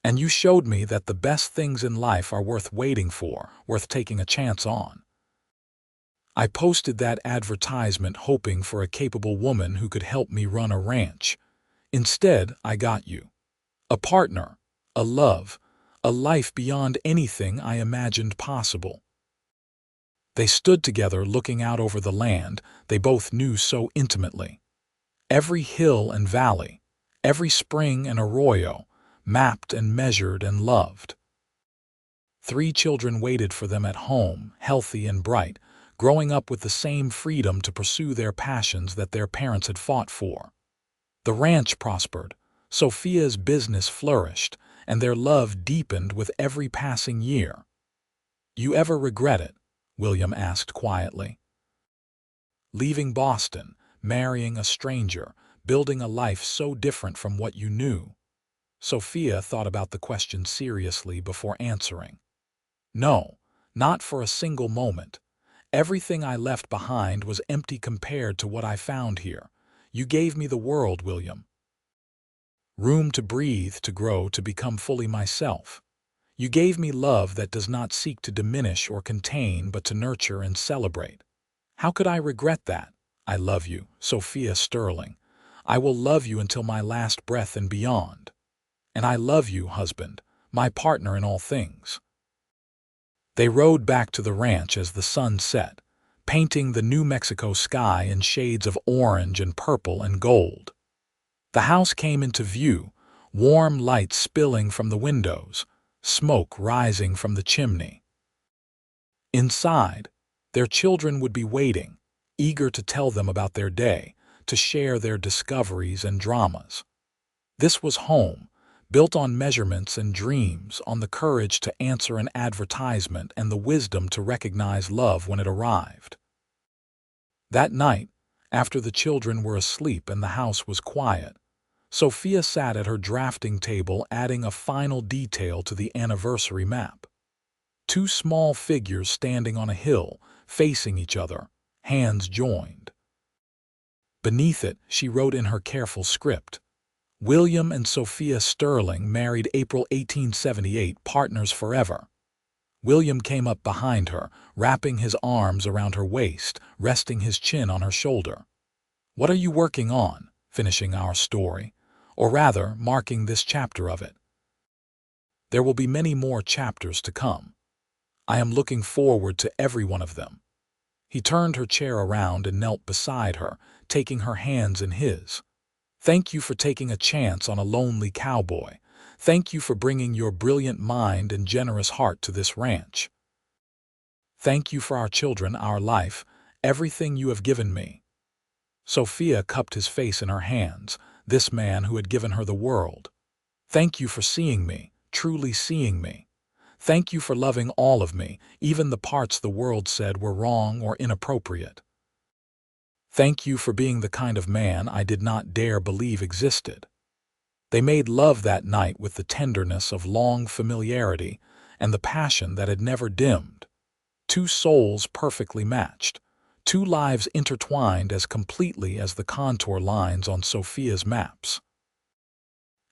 "And you showed me that the best things in life are worth waiting for, worth taking a chance on. I posted that advertisement hoping for a capable woman who could help me run a ranch. Instead, I got you. A partner, a love, a life beyond anything I imagined possible." They stood together looking out over the land they both knew so intimately. Every hill and valley, every spring and arroyo, mapped and measured and loved. 3 children waited for them at home, healthy and bright, growing up with the same freedom to pursue their passions that their parents had fought for. The ranch prospered, Sophia's business flourished, and their love deepened with every passing year. "You ever regret it?" William asked quietly. "Leaving Boston, marrying a stranger, building a life so different from what you knew?" Sophia thought about the question seriously before answering. "No, not for a single moment. Everything I left behind was empty compared to what I found here. You gave me the world, William. Room to breathe, to grow, to become fully myself. You gave me love that does not seek to diminish or contain, but to nurture and celebrate. How could I regret that? I love you, Sophia Sterling. I will love you until my last breath and beyond. And I love you, husband, my partner in all things." They rode back to the ranch as the sun set, painting the New Mexico sky in shades of orange and purple and gold. The house came into view, warm light spilling from the windows, smoke rising from the chimney. Inside, their children would be waiting, eager to tell them about their day, to share their discoveries and dramas. This was home, built on measurements and dreams, on the courage to answer an advertisement and the wisdom to recognize love when it arrived. That night, after the children were asleep and the house was quiet, Sophia sat at her drafting table adding a final detail to the anniversary map. Two small figures standing on a hill, facing each other, hands joined. Beneath it, she wrote in her careful script, "William and Sophia Sterling, married April 1878, partners forever." William came up behind her, wrapping his arms around her waist, resting his chin on her shoulder. "What are you working on? Finishing our story? Or rather, marking this chapter of it?" "There will be many more chapters to come. I am looking forward to every one of them." He turned her chair around and knelt beside her, taking her hands in his. "Thank you for taking a chance on a lonely cowboy. Thank you for bringing your brilliant mind and generous heart to this ranch. Thank you for our children, our life, everything you have given me." Sophia cupped his face in her hands, this man who had given her the world. "Thank you for seeing me, truly seeing me. Thank you for loving all of me, even the parts the world said were wrong or inappropriate. Thank you for being the kind of man I did not dare believe existed." They made love that night with the tenderness of long familiarity and the passion that had never dimmed. Two souls perfectly matched, two lives intertwined as completely as the contour lines on Sophia's maps.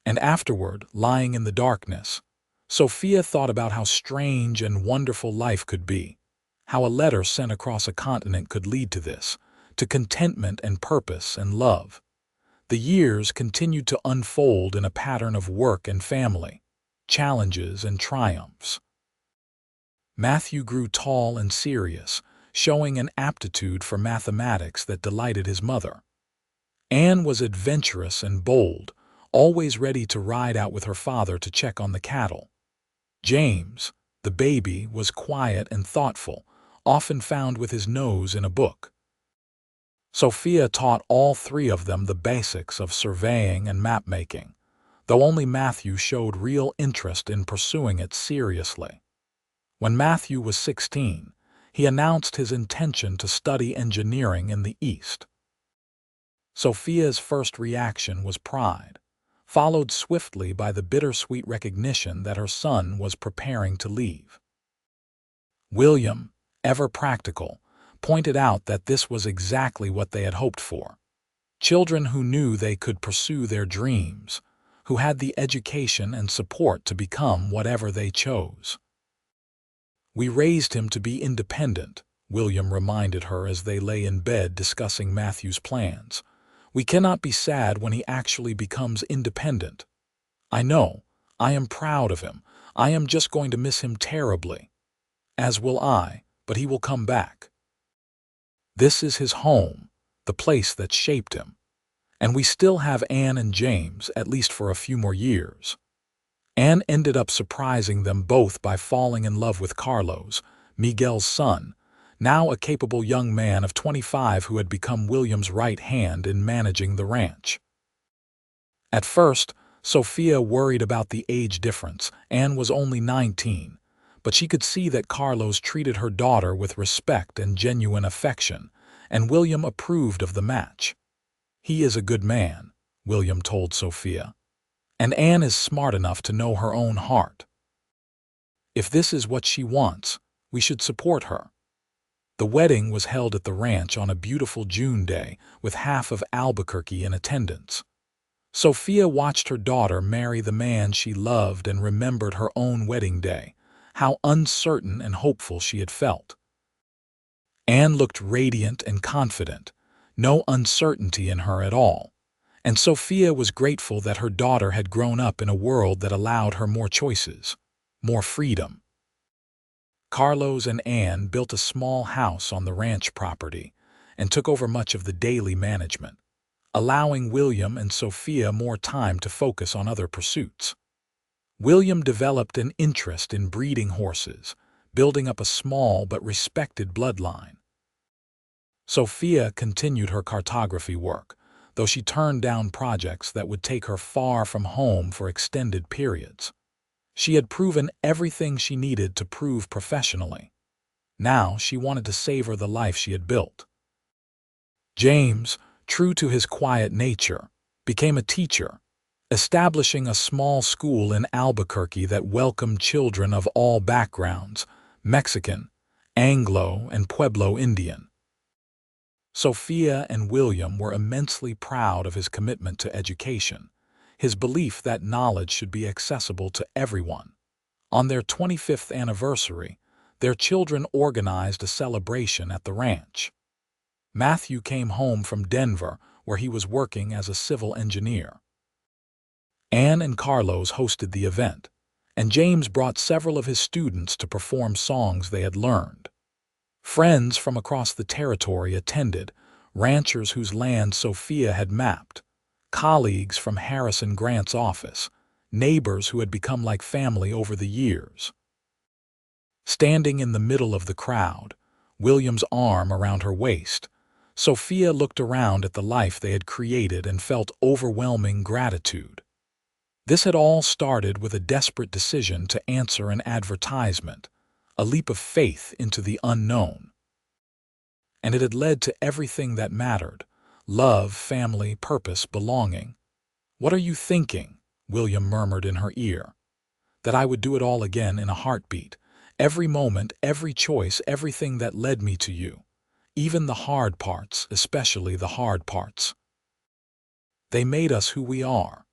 And afterward, lying in the darkness, Sophia thought about how strange and wonderful life could be, how a letter sent across a continent could lead to this, to contentment and purpose and love. The years continued to unfold in a pattern of work and family, challenges and triumphs. Matthew grew tall and serious, showing an aptitude for mathematics that delighted his mother. Anne was adventurous and bold, always ready to ride out with her father to check on the cattle. James, the baby, was quiet and thoughtful, often found with his nose in a book. Sophia taught all three of them the basics of surveying and map-making, though only Matthew showed real interest in pursuing it seriously. When Matthew was 16, he announced his intention to study engineering in the East. Sophia's first reaction was pride, followed swiftly by the bittersweet recognition that her son was preparing to leave. William, ever practical, pointed out that this was exactly what they had hoped for. Children who knew they could pursue their dreams, who had the education and support to become whatever they chose. "We raised him to be independent," William reminded her as they lay in bed discussing Matthew's plans. "We cannot be sad when he actually becomes independent. I know, I am proud of him. I am just going to miss him terribly. As will I, but he will come back. This is his home, the place that shaped him. And we still have Anne and James, at least for a few more years." Anne ended up surprising them both by falling in love with Carlos, Miguel's son, now a capable young man of 25 who had become William's right hand in managing the ranch. At first, Sophia worried about the age difference. Anne was only 19, but she could see that Carlos treated her daughter with respect and genuine affection, and William approved of the match. "He is a good man," William told Sophia, "and Anne is smart enough to know her own heart. If this is what she wants, we should support her." The wedding was held at the ranch on a beautiful June day, with half of Albuquerque in attendance. Sophia watched her daughter marry the man she loved and remembered her own wedding day, how uncertain and hopeful she had felt. Anne looked radiant and confident, no uncertainty in her at all, and Sophia was grateful that her daughter had grown up in a world that allowed her more choices, more freedom. Carlos and Anne built a small house on the ranch property and took over much of the daily management, allowing William and Sophia more time to focus on other pursuits. William developed an interest in breeding horses, building up a small but respected bloodline. Sophia continued her cartography work, though she turned down projects that would take her far from home for extended periods. She had proven everything she needed to prove professionally. Now she wanted to savor the life she had built. James, true to his quiet nature, became a teacher, establishing a small school in Albuquerque that welcomed children of all backgrounds: Mexican, Anglo, and Pueblo Indian. Sophia and William were immensely proud of his commitment to education, his belief that knowledge should be accessible to everyone. On their 25th anniversary, their children organized a celebration at the ranch. Matthew came home from Denver, where he was working as a civil engineer. Anne and Carlos hosted the event, and James brought several of his students to perform songs they had learned. Friends from across the territory attended, ranchers whose land Sophia had mapped, colleagues from Harrison Grant's office, neighbors who had become like family over the years. Standing in the middle of the crowd, William's arm around her waist, Sophia looked around at the life they had created and felt overwhelming gratitude. This had all started with a desperate decision to answer an advertisement, a leap of faith into the unknown. And it had led to everything that mattered: love, family, purpose, belonging. "What are you thinking?" William murmured in her ear. "That I would do it all again in a heartbeat. Every moment, every choice, everything that led me to you. Even the hard parts, especially the hard parts. They made us who we are."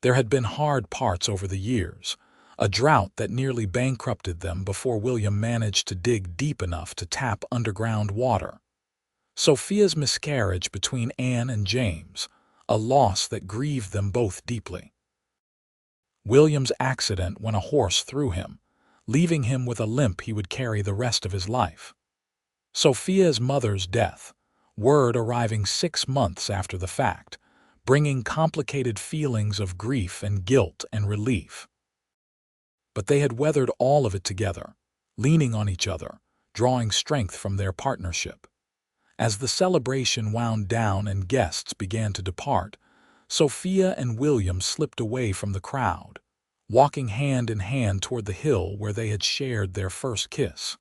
There had been hard parts over the years, a drought that nearly bankrupted them before William managed to dig deep enough to tap underground water. Sophia's miscarriage between Anne and James, a loss that grieved them both deeply. William's accident when a horse threw him, leaving him with a limp he would carry the rest of his life. Sophia's mother's death, word arriving 6 months after the fact, bringing complicated feelings of grief and guilt and relief. But they had weathered all of it together, leaning on each other, drawing strength from their partnership. As the celebration wound down and guests began to depart, Sophia and William slipped away from the crowd, walking hand in hand toward the hill where they had shared their first kiss.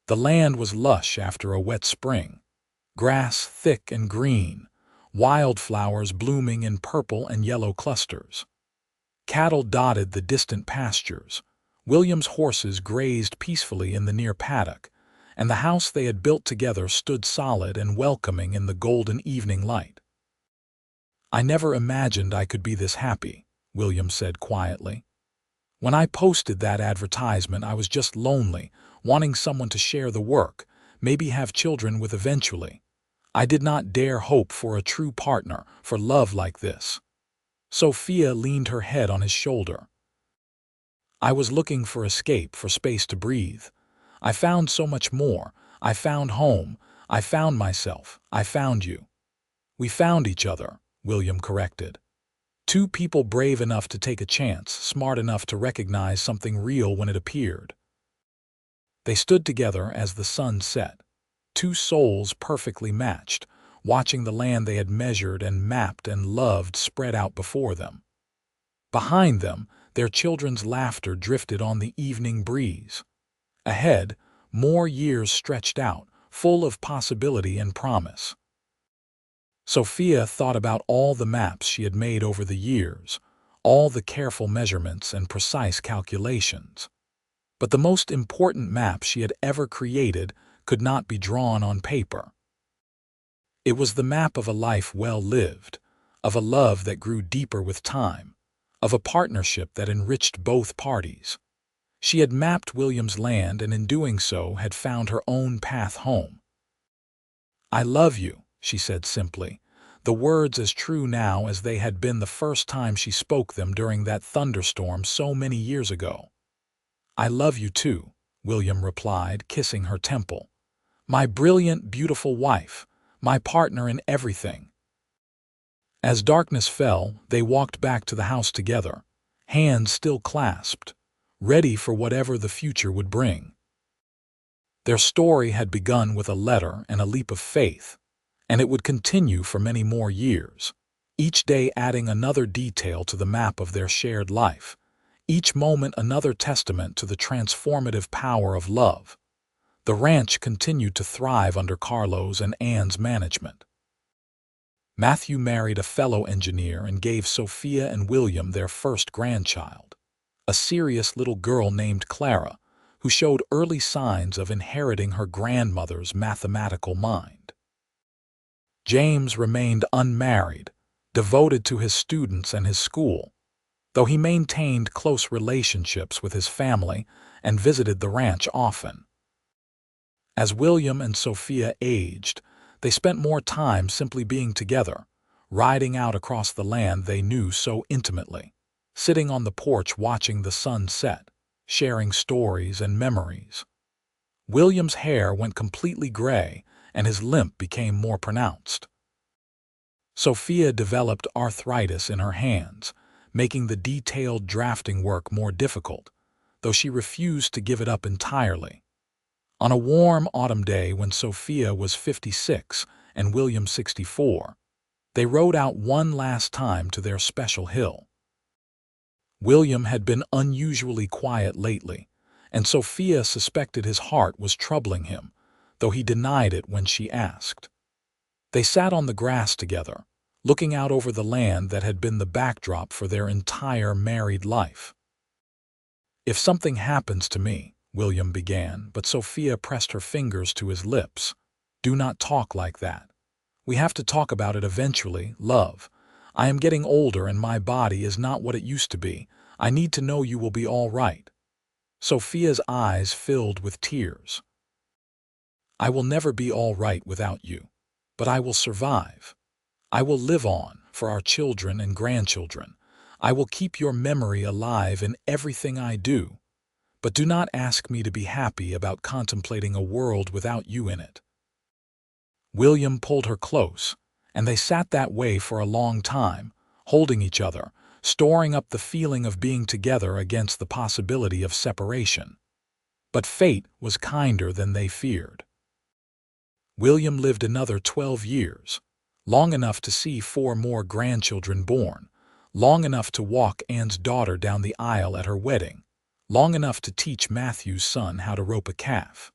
The land was lush after a wet spring, grass thick and green, wildflowers blooming in purple and yellow clusters. Cattle dotted the distant pastures, William's horses grazed peacefully in the near paddock, and the house they had built together stood solid and welcoming in the golden evening light. "I never imagined I could be this happy," William said quietly. "When I posted that advertisement, I was just lonely, wanting someone to share the work, maybe have children with eventually. I did not dare hope for a true partner, for love like this." Sophia leaned her head on his shoulder. "I was looking for escape, for space to breathe. I found so much more. I found home. I found myself. I found you." "We found each other," William corrected. "Two people brave enough to take a chance, smart enough to recognize something real when it appeared." They stood together as the sun set, two souls perfectly matched, watching the land they had measured and mapped and loved spread out before them. Behind them, their children's laughter drifted on the evening breeze. Ahead, more years stretched out, full of possibility and promise. Sophia thought about all the maps she had made over the years, all the careful measurements and precise calculations. But the most important map she had ever created could not be drawn on paper. It was the map of a life well lived, of a love that grew deeper with time, of a partnership that enriched both parties. She had mapped William's land and in doing so had found her own path home. "I love you," she said simply, the words as true now as they had been the first time she spoke them during that thunderstorm so many years ago. "I love you too," William replied, kissing her temple. "My brilliant, beautiful wife, my partner in everything." As darkness fell, they walked back to the house together, hands still clasped, ready for whatever the future would bring. Their story had begun with a letter and a leap of faith, and it would continue for many more years, each day adding another detail to the map of their shared life, each moment another testament to the transformative power of love. The ranch continued to thrive under Carlo's and Anne's management. Matthew married a fellow engineer and gave Sophia and William their first grandchild, a serious little girl named Clara, who showed early signs of inheriting her grandmother's mathematical mind. James remained unmarried, devoted to his students and his school, though he maintained close relationships with his family and visited the ranch often. As William and Sophia aged, they spent more time simply being together, riding out across the land they knew so intimately, sitting on the porch watching the sun set, sharing stories and memories. William's hair went completely gray and his limp became more pronounced. Sophia developed arthritis in her hands, making the detailed drafting work more difficult, though she refused to give it up entirely. On a warm autumn day when Sophia was 56 and William 64, they rode out one last time to their special hill. William had been unusually quiet lately, and Sophia suspected his heart was troubling him, though he denied it when she asked. They sat on the grass together, looking out over the land that had been the backdrop for their entire married life. "If something happens to me," William began, but Sophia pressed her fingers to his lips. "Do not talk like that. We have to talk about it eventually, love. I am getting older and my body is not what it used to be. I need to know you will be all right." Sophia's eyes filled with tears. "I will never be all right without you, but I will survive. I will live on for our children and grandchildren. I will keep your memory alive in everything I do. But do not ask me to be happy about contemplating a world without you in it." William pulled her close, and they sat that way for a long time, holding each other, storing up the feeling of being together against the possibility of separation. But fate was kinder than they feared. William lived another 12 years, long enough to see 4 more grandchildren born, long enough to walk Anne's daughter down the aisle at her wedding, long enough to teach Matthew's son how to rope a calf.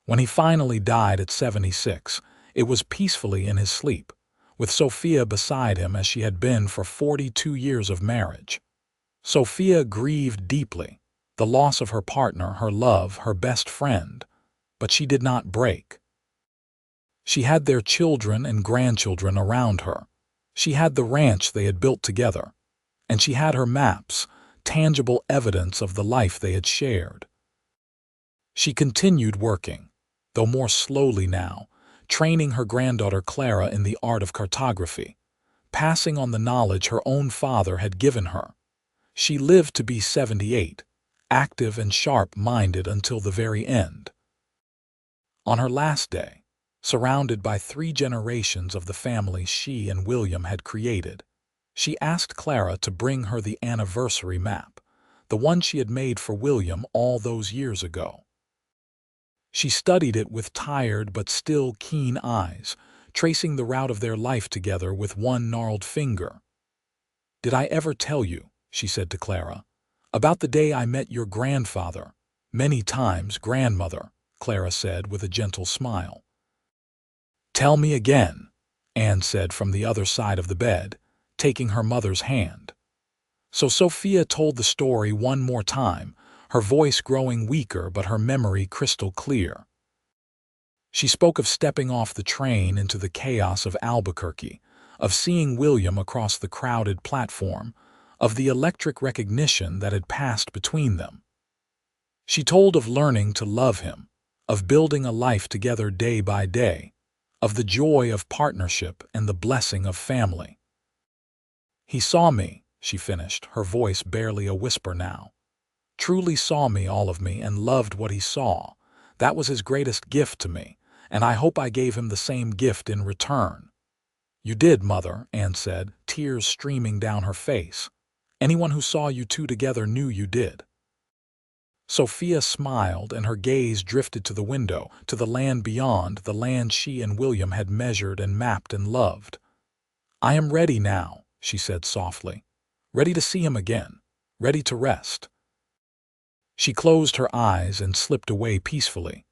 When he finally died at 76, it was peacefully in his sleep, with Sophia beside him as she had been for 42 years of marriage. Sophia grieved deeply, the loss of her partner, her love, her best friend, but she did not break. She had their children and grandchildren around her. She had the ranch they had built together, and she had her maps, tangible evidence of the life they had shared. She continued working, though more slowly now, training her granddaughter Clara in the art of cartography, passing on the knowledge her own father had given her. She lived to be 78, active and sharp-minded until the very end. On her last day, surrounded by 3 generations of the family she and William had created, she asked Clara to bring her the anniversary map, the one she had made for William all those years ago. She studied it with tired but still keen eyes, tracing the route of their life together with one gnarled finger. "Did I ever tell you," she said to Clara, "about the day I met your grandfather?" "Many times, grandmother," Clara said with a gentle smile. "Tell me again," Anne said from the other side of the bed, taking her mother's hand. So Sophia told the story one more time, her voice growing weaker but her memory crystal clear. She spoke of stepping off the train into the chaos of Albuquerque, of seeing William across the crowded platform, of the electric recognition that had passed between them. She told of learning to love him, of building a life together day by day, of the joy of partnership and the blessing of family. "He saw me," she finished, her voice barely a whisper now. "Truly saw me, all of me, and loved what he saw. That was his greatest gift to me, and I hope I gave him the same gift in return." "You did, Mother," Anne said, tears streaming down her face. "Anyone who saw you two together knew you did." Sophia smiled, and her gaze drifted to the window, to the land beyond, the land she and William had measured and mapped and loved. "I am ready now," she said softly, "ready to see him again, ready to rest." She closed her eyes and slipped away peacefully,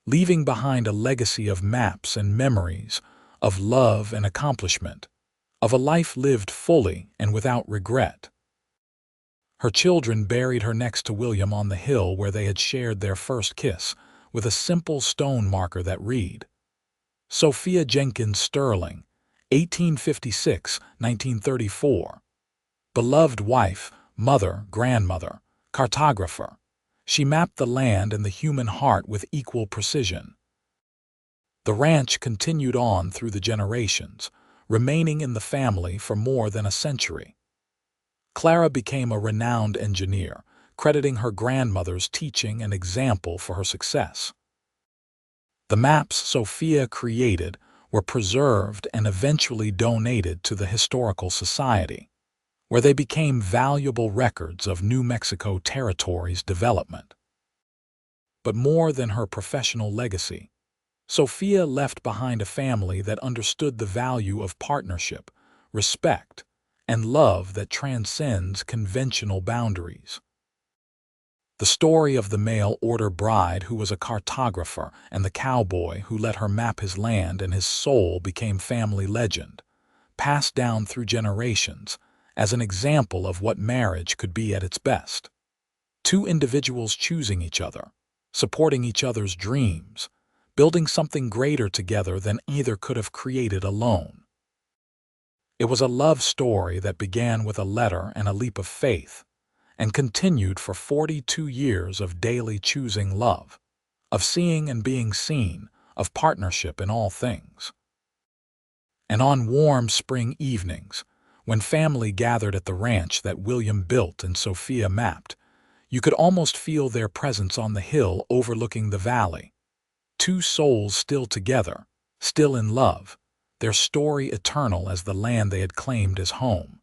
leaving behind a legacy of maps and memories, of love and accomplishment, of a life lived fully and without regret. Her children buried her next to William on the hill where they had shared their first kiss, with a simple stone marker that read, "Sophia Jenkins Sterling, 1856–1934. Beloved wife, mother, grandmother, cartographer. She mapped the land and the human heart with equal precision." The ranch continued on through the generations, remaining in the family for more than a century. Clara became a renowned engineer, crediting her grandmother's teaching and example for her success. The maps Sophia created were preserved and eventually donated to the Historical Society, where they became valuable records of New Mexico Territory's development. But more than her professional legacy, Sophia left behind a family that understood the value of partnership, respect, and love that transcends conventional boundaries. The story of the mail-order bride who was a cartographer and the cowboy who let her map his land and his soul became family legend, passed down through generations as an example of what marriage could be at its best. Two individuals choosing each other, supporting each other's dreams, building something greater together than either could have created alone. It was a love story that began with a letter and a leap of faith, and continued for 42 years of daily choosing love, of seeing and being seen, of partnership in all things. And on warm spring evenings, when family gathered at the ranch that William built and Sophia mapped, you could almost feel their presence on the hill overlooking the valley. Two souls still together, still in love, their story eternal as the land they had claimed as home.